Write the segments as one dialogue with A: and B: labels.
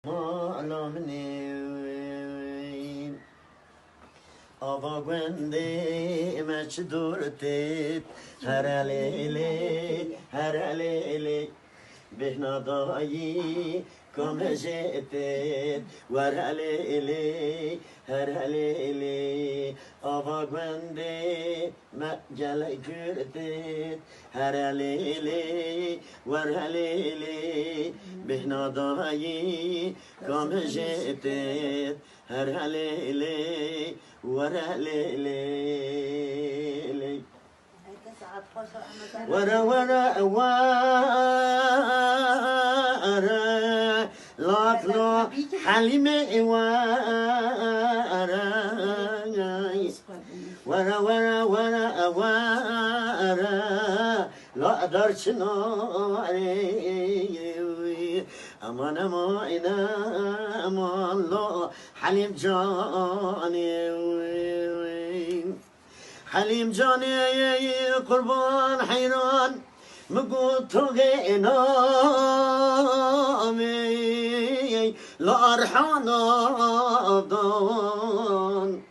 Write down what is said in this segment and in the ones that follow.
A: Malamni Ava gwende meç durtet her alele Behna dayi kamejetet Ver alele her alele Ava gwende me gele kürtet Her alele ver alele Behna dayi kamejetet Her alele ver alele ورا ورا وارا لاك لا حليمة وارا ورا ورا ورا وارا لا أقدرش ناري أمان أمان أمان لا حليم جاني حليم جاني قربان حيران مقود تغينا لا أرحانا دان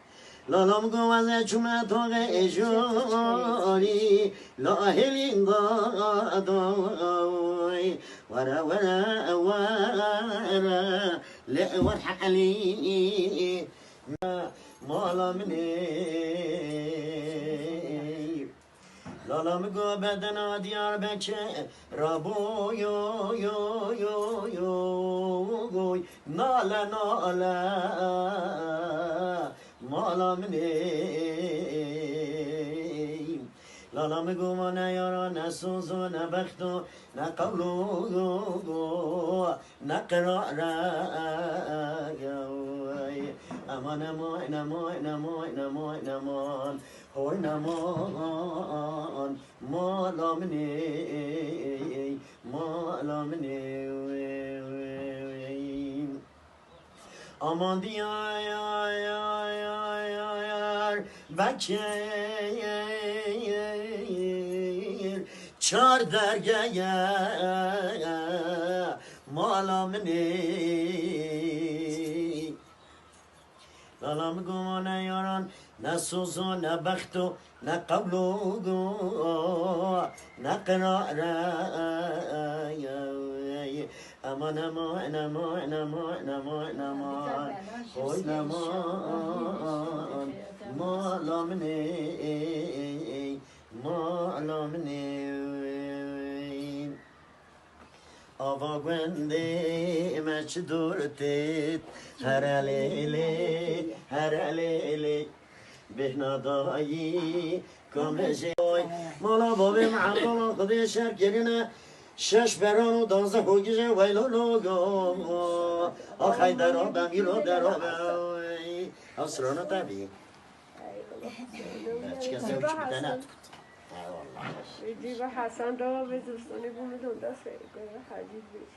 A: لا لمقو وزا جمع تغي جاري لا أهلين داداي ورا ورا ورا لا ورحالي مالا مني لالا مگو بدنا دیار بچه رابو یو یو یو یو گوی نالا نالا مالا منی لالا مگو ما نیارا نسوزو نبختو نقولو نقرارا امان امان امان امان امان امان هوی نمان مالا منی مالا منی aman diyar bekir çar dergeye malamni Lalam guma ne yaran ne suzu ne bektu ne kablu ne kırara aman aman aman aman aman aman oy aman malamni malamni Ava gwende meç durtet her alele Behna dayi kameje Mala babim ağlama kıdı şerkerine Şeş beranu danza kogice vaylolo Ah haydar o ben gilo der o ben Asronu tabi Çıkasa üç bir tane
B: جیب حسن را به دوستانی بومید اون دست خیلی کنه حجیب بشه